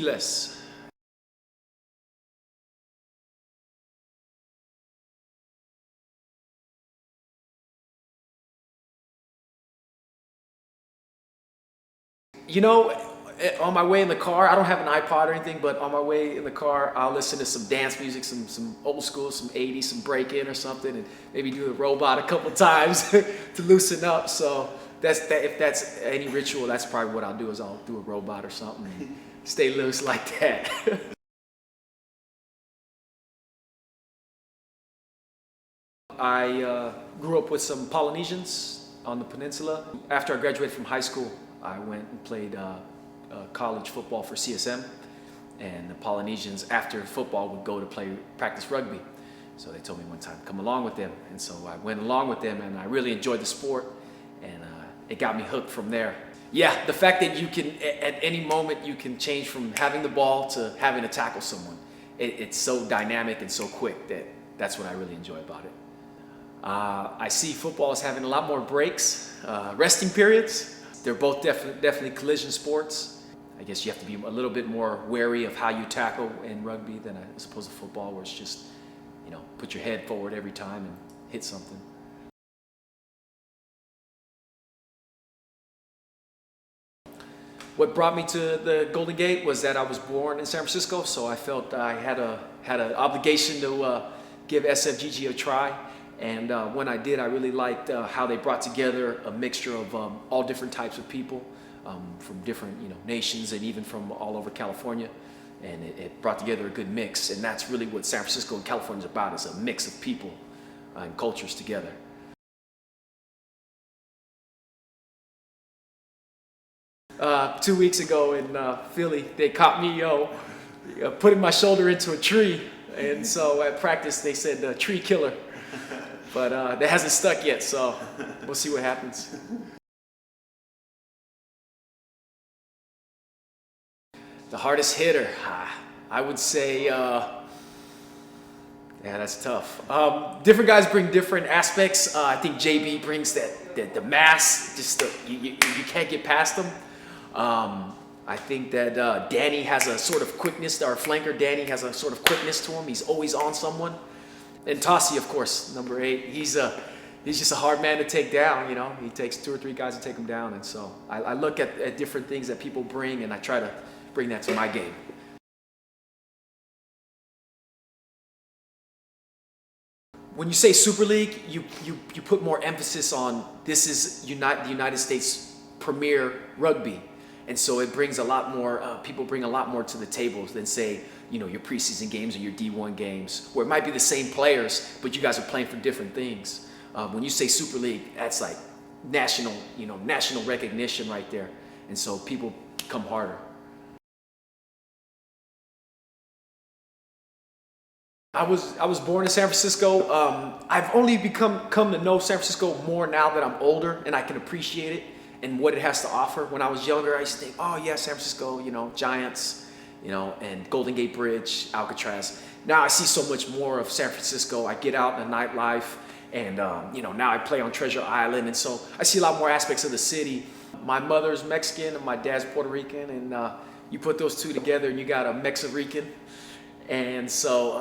Quiles. You know, on my way in the car, I don't have an iPod or anything, but on my way in the car, I'll listen to some dance music, some old school, some 80s, some break-in or something, and maybe do the robot a couple times to loosen up. So if that's any ritual, that's probably what I'll do, is I'll do a robot or something and stay loose like that. I grew up with some Polynesians on the peninsula. After I graduated from high school, I went and played college football for CSM, and the Polynesians after football would go to practice rugby. So they told me one time, come along with them. And so I went along with them, and I really enjoyed the sport, and it got me hooked from there. Yeah, the fact that you can, at any moment, you can change from having the ball to having to tackle someone. It's so dynamic and so quick that's what I really enjoy about it. I see football as having a lot more breaks, resting periods. They're both definitely collision sports. I guess you have to be a little bit more wary of how you tackle in rugby than as opposed to football, where it's just, you know, put your head forward every time and hit something. What brought me to the Golden Gate was that I was born in San Francisco, so I felt I had an obligation to give SFGG a try. And when I did, I really liked how they brought together a mixture of all different types of people from different nations, and even from all over California. And it brought together a good mix. And that's really what San Francisco and California is about, is a mix of people and cultures together. Two weeks ago in Philly, they caught me putting my shoulder into a tree. And so at practice, they said tree killer. But that hasn't stuck yet, so we'll see what happens. The hardest hitter, I would say, yeah, that's tough. Different guys bring different aspects. I think JB brings the mass, just you can't get past them. I think that Danny has a sort of quickness, our flanker Danny has a sort of quickness to him. He's always on someone. And Tossie, of course, number 8, he's just a hard man to take down, He takes 2 or 3 guys to take him down. And so I look at different things that people bring, and I try to bring that to my game. When you say Super League, you put more emphasis on this is the United States premier rugby. And so it brings a lot more, people bring a lot more to the table than, say, your preseason games or your D1 games, where it might be the same players, but you guys are playing for different things. When you say Super League, that's like national recognition right there. And so people come harder. I was born in San Francisco. I've only come to know San Francisco more now that I'm older, and I can appreciate it and what it has to offer. When I was younger, I used to think, oh yeah, San Francisco, Giants, and Golden Gate Bridge, Alcatraz. Now I see so much more of San Francisco. I get out in the nightlife, and now I play on Treasure Island, and so I see a lot more aspects of the city. My mother's Mexican and my dad's Puerto Rican, and you put those two together and you got a mexi-rican. And so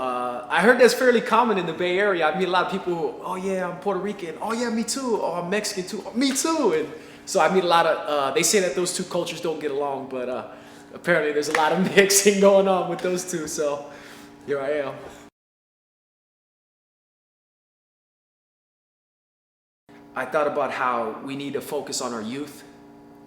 I heard that's fairly common in the Bay Area. I meet a lot of people who, oh yeah, I'm Puerto Rican. Oh yeah, me too. Oh, I'm Mexican too. Oh, me too. And so I meet a lot of, they say that those two cultures don't get along, but apparently there's a lot of mixing going on with those two. So here I am. I thought about how we need to focus on our youth,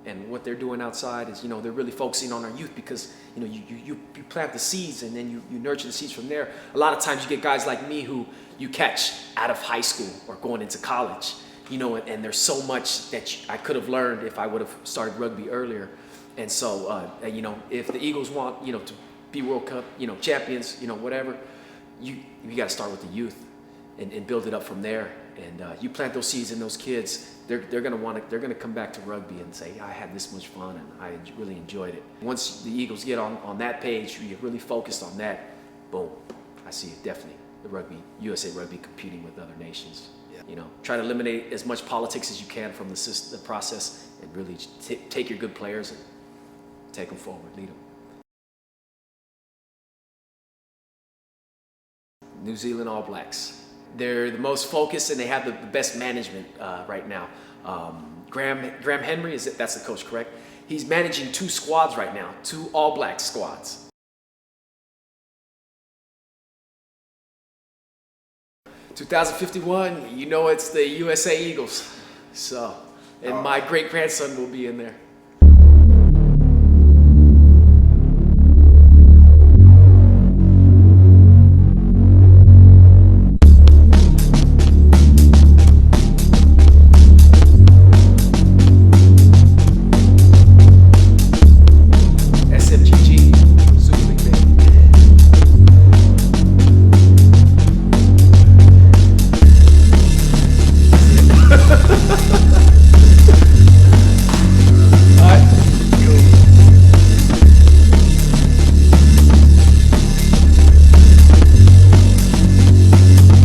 and what they're doing outside is, they're really focusing on our youth, because, you plant the seeds and then you nurture the seeds from there. A lot of times you get guys like me who you catch out of high school or going into college, and there's so much that I could have learned if I would have started rugby earlier. And so, if the Eagles want, to be World Cup, champions, whatever, you got to start with the youth and build it up from there. And you plant those seeds in those kids, they're gonna come back to rugby and say, I had this much fun and I really enjoyed it. Once the Eagles get on that page, you're really focused on that, boom, I see it definitely, USA Rugby competing with other nations. Yeah. Try to eliminate as much politics as you can from the process, and really take your good players and take them forward, lead them. New Zealand All Blacks. They're the most focused and they have the best management right now. Graham Henry, that's the coach, correct? He's managing 2 squads right now, 2 All Black squads. 2051, you know it's the USA Eagles. So, and my great-grandson will be in there.